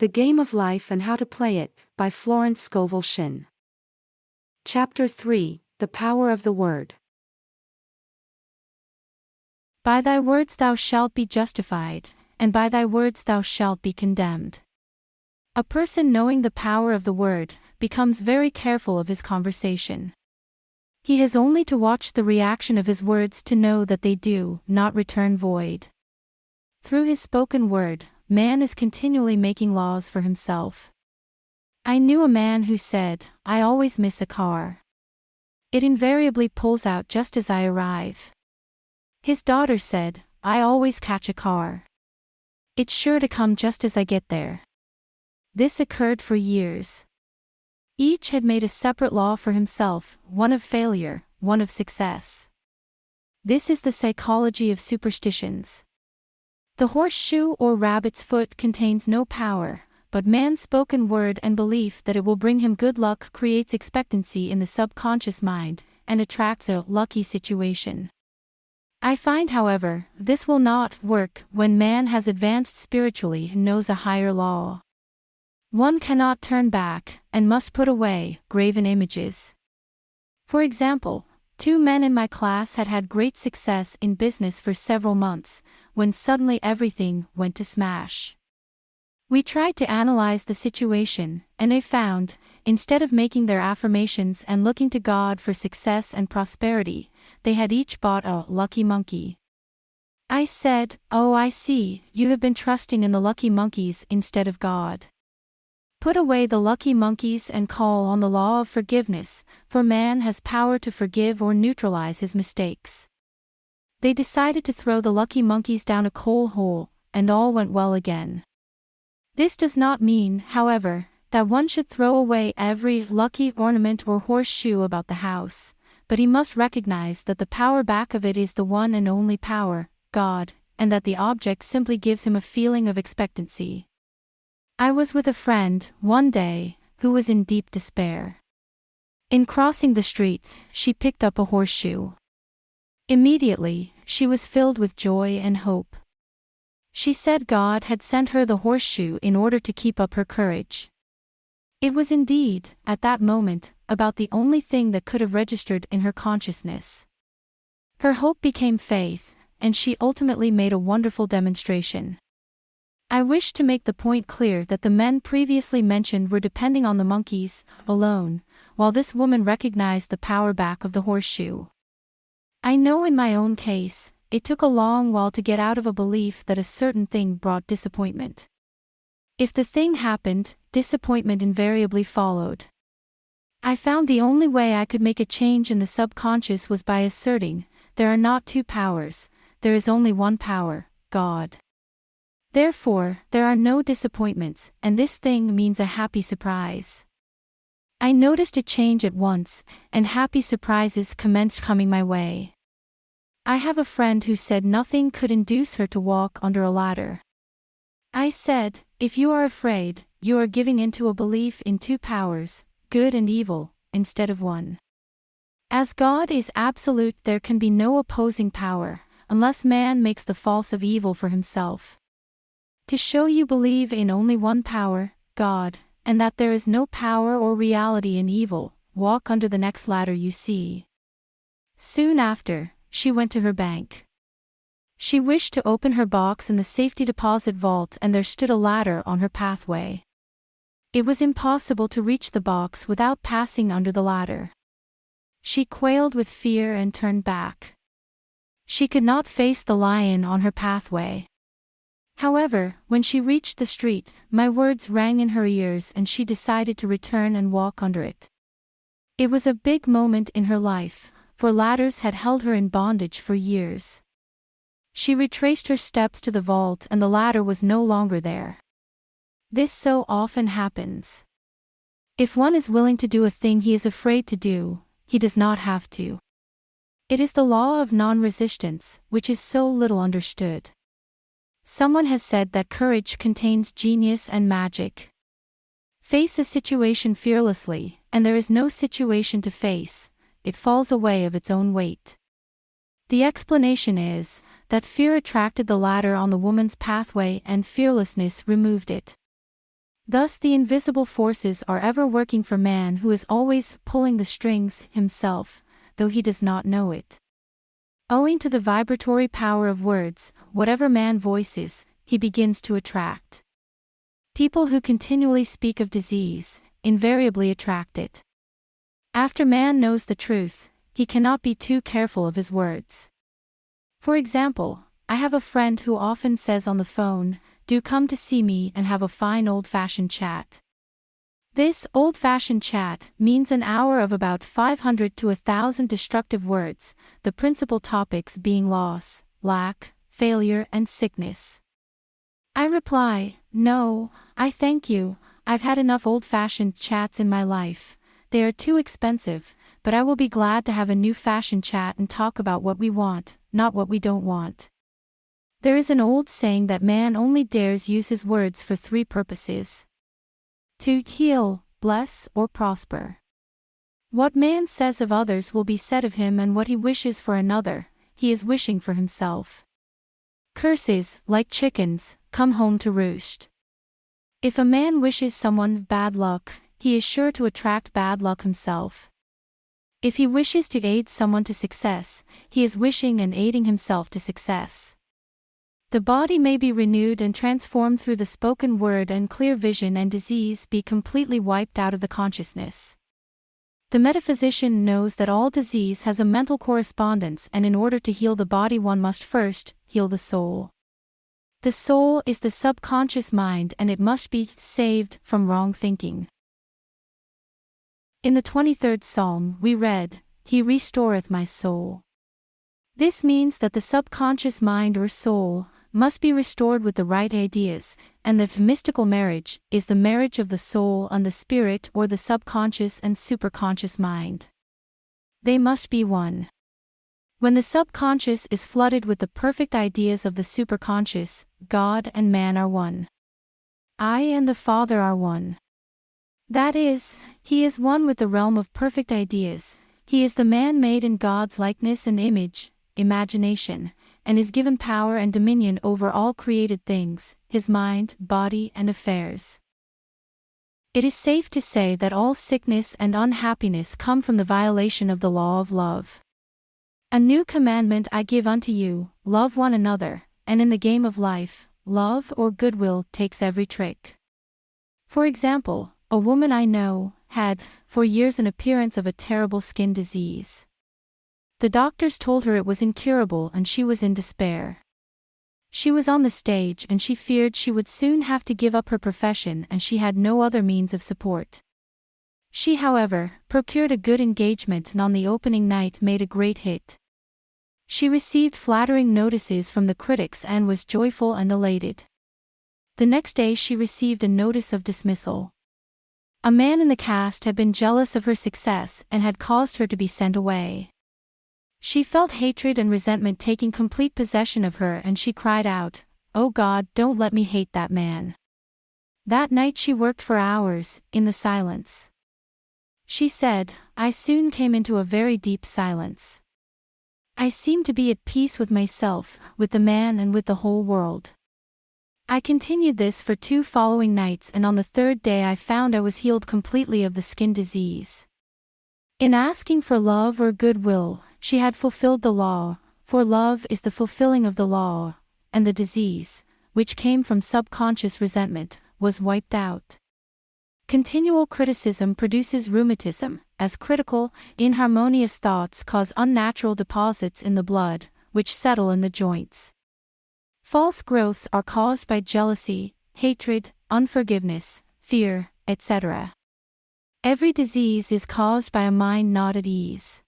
The Game of Life and How to Play It, by Florence Scovel Shinn. Chapter 3, The Power of the Word. By thy words thou shalt be justified, and by thy words thou shalt be condemned. A person knowing the power of the word becomes very careful of his conversation. He has only to watch the reaction of his words to know that they do not return void. Through his spoken word, man is continually making laws for himself. I knew a man who said, "I always miss a car. It invariably pulls out just as I arrive." His daughter said, "I always catch a car. It's sure to come just as I get there." This occurred for years. Each had made a separate law for himself, one of failure, one of success. This is the psychology of superstitions. The horseshoe or rabbit's foot contains no power, but man's spoken word and belief that it will bring him good luck creates expectancy in the subconscious mind, and attracts a lucky situation. I find, however, this will not work when man has advanced spiritually and knows a higher law. One cannot turn back, and must put away graven images. For example, 2 men in my class had had great success in business for several months, when suddenly everything went to smash. We tried to analyze the situation, and I found, instead of making their affirmations and looking to God for success and prosperity, they had each bought a lucky monkey. I said, "Oh, I see, you have been trusting in the lucky monkeys instead of God. Put away the lucky monkeys and call on the law of forgiveness, for man has power to forgive or neutralize his mistakes." They decided to throw the lucky monkeys down a coal hole, and all went well again. This does not mean, however, that one should throw away every lucky ornament or horseshoe about the house, but he must recognize that the power back of it is the one and only power, God, and that the object simply gives him a feeling of expectancy. I was with a friend, one day, who was in deep despair. In crossing the street, she picked up a horseshoe. Immediately, she was filled with joy and hope. She said God had sent her the horseshoe in order to keep up her courage. It was indeed, at that moment, about the only thing that could have registered in her consciousness. Her hope became faith, and she ultimately made a wonderful demonstration. I wish to make the point clear that the men previously mentioned were depending on the monkeys alone, while this woman recognized the power back of the horseshoe. I know in my own case, it took a long while to get out of a belief that a certain thing brought disappointment. If the thing happened, disappointment invariably followed. I found the only way I could make a change in the subconscious was by asserting, there are not 2 powers, there is only one power, God. Therefore, there are no disappointments, and this thing means a happy surprise. I noticed a change at once, and happy surprises commenced coming my way. I have a friend who said nothing could induce her to walk under a ladder. I said, "If you are afraid, you are giving into a belief in 2 powers, good and evil, instead of one. As God is absolute, there can be no opposing power, unless man makes the false of evil for himself. To show you believe in only one power, God, and that there is no power or reality in evil, walk under the next ladder you see." Soon after, she went to her bank. She wished to open her box in the safety deposit vault, and there stood a ladder on her pathway. It was impossible to reach the box without passing under the ladder. She quailed with fear and turned back. She could not face the lion on her pathway. However, when she reached the street, my words rang in her ears and she decided to return and walk under it. It was a big moment in her life, for ladders had held her in bondage for years. She retraced her steps to the vault and the ladder was no longer there. This so often happens. If one is willing to do a thing he is afraid to do, he does not have to. It is the law of non-resistance, which is so little understood. Someone has said that courage contains genius and magic. Face a situation fearlessly, and there is no situation to face, it falls away of its own weight. The explanation is that fear attracted the ladder on the woman's pathway and fearlessness removed it. Thus the invisible forces are ever working for man, who is always pulling the strings himself, though he does not know it. Owing to the vibratory power of words, whatever man voices, he begins to attract. People who continually speak of disease invariably attract it. After man knows the truth, he cannot be too careful of his words. For example, I have a friend who often says on the phone, "Do come to see me and have a fine old-fashioned chat." This old-fashioned chat means an hour of about 500 to 1,000 destructive words, the principal topics being loss, lack, failure, and sickness. I reply, "No, I thank you, I've had enough old-fashioned chats in my life. They are too expensive, but I will be glad to have a new-fashioned chat and talk about what we want, not what we don't want." There is an old saying that man only dares use his words for three purposes: to heal, bless, or prosper. What man says of others will be said of him, and what he wishes for another, he is wishing for himself. Curses, like chickens, come home to roost. If a man wishes someone bad luck, he is sure to attract bad luck himself. If he wishes to aid someone to success, he is wishing and aiding himself to success. The body may be renewed and transformed through the spoken word, and clear vision and disease be completely wiped out of the consciousness. The metaphysician knows that all disease has a mental correspondence, and in order to heal the body one must first heal the soul. The soul is the subconscious mind, and it must be saved from wrong thinking. In the 23rd Psalm we read, "He restoreth my soul." This means that the subconscious mind or soul must be restored with the right ideas, and the mystical marriage is the marriage of the soul and the spirit, or the subconscious and superconscious mind. They must be one. When the subconscious is flooded with the perfect ideas of the superconscious, God and man are one. I and the Father are one. That is, he is one with the realm of perfect ideas. He is the man made in God's likeness and image, imagination, and is given power and dominion over all created things, his mind, body, and affairs. It is safe to say that all sickness and unhappiness come from the violation of the law of love. "A new commandment I give unto you, love one another," and in the game of life, love or goodwill takes every trick. For example, a woman I know had, for years, an appearance of a terrible skin disease. The doctors told her it was incurable, and she was in despair. She was on the stage, and she feared she would soon have to give up her profession, and she had no other means of support. She, however, procured a good engagement, and on the opening night made a great hit. She received flattering notices from the critics and was joyful and elated. The next day she received a notice of dismissal. A man in the cast had been jealous of her success and had caused her to be sent away. She felt hatred and resentment taking complete possession of her, and she cried out, "Oh God, don't let me hate that man." That night she worked for hours, in the silence. She said, "I soon came into a very deep silence. I seemed to be at peace with myself, with the man, and with the whole world." I continued this for 2 following nights, and on the 3rd day I found I was healed completely of the skin disease. In asking for love or goodwill, she had fulfilled the law, for love is the fulfilling of the law, and the disease, which came from subconscious resentment, was wiped out. Continual criticism produces rheumatism, as critical, inharmonious thoughts cause unnatural deposits in the blood, which settle in the joints. False growths are caused by jealousy, hatred, unforgiveness, fear, etc. Every disease is caused by a mind not at ease.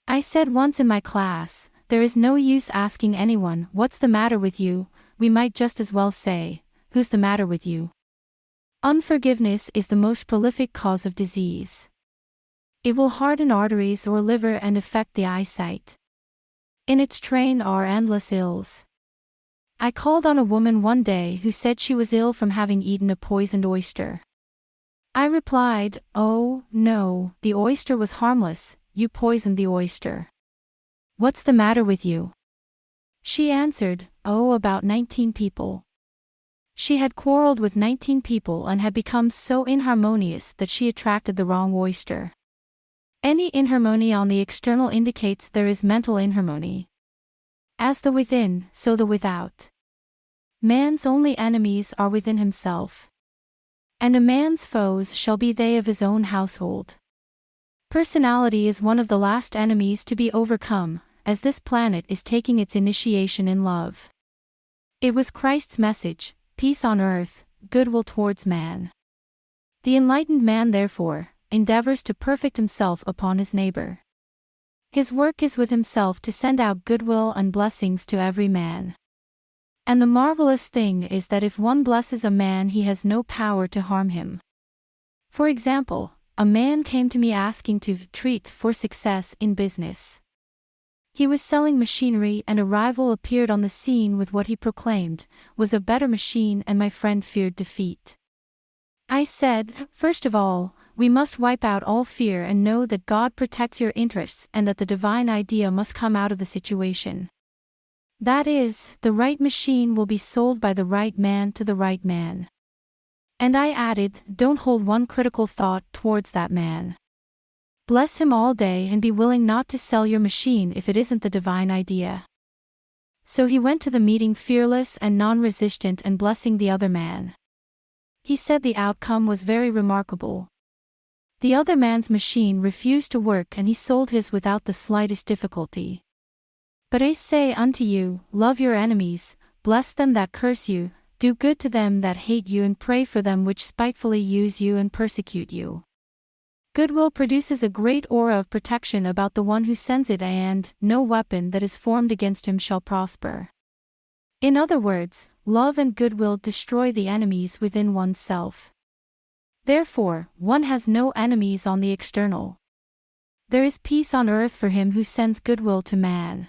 I said once in my class, "There is no use asking anyone, 'What's the matter with you?' We might just as well say, 'Who's the matter with you?'" Unforgiveness is the most prolific cause of disease. It will harden arteries or liver and affect the eyesight. In its train are endless ills. I called on a woman one day who said she was ill from having eaten a poisoned oyster. I replied, "Oh, no, the oyster was harmless, you poisoned the oyster. What's the matter with you?" She answered, "Oh, about 19 people." She had quarreled with 19 people and had become so inharmonious that she attracted the wrong oyster. Any inharmony on the external indicates there is mental inharmony. As the within, so the without. Man's only enemies are within himself. And a man's foes shall be they of his own household. Personality is one of the last enemies to be overcome, as this planet is taking its initiation in love. It was Christ's message, peace on earth, goodwill towards man. The enlightened man, therefore, endeavors to perfect himself upon his neighbor. His work is with himself to send out goodwill and blessings to every man. And the marvelous thing is that if one blesses a man, he has no power to harm him. For example, a man came to me asking to treat for success in business. He was selling machinery, and a rival appeared on the scene with what he proclaimed was a better machine, and my friend feared defeat. I said, first of all, we must wipe out all fear and know that God protects your interests and that the divine idea must come out of the situation. That is, the right machine will be sold by the right man to the right man. And I added, don't hold one critical thought towards that man. Bless him all day and be willing not to sell your machine if it isn't the divine idea. So he went to the meeting fearless and non-resistant and blessing the other man. He said the outcome was very remarkable. The other man's machine refused to work and he sold his without the slightest difficulty. But I say unto you, love your enemies, bless them that curse you, do good to them that hate you, and pray for them which spitefully use you and persecute you. Goodwill produces a great aura of protection about the one who sends it, and no weapon that is formed against him shall prosper. In other words, love and goodwill destroy the enemies within oneself. Therefore, one has no enemies on the external. There is peace on earth for him who sends goodwill to man.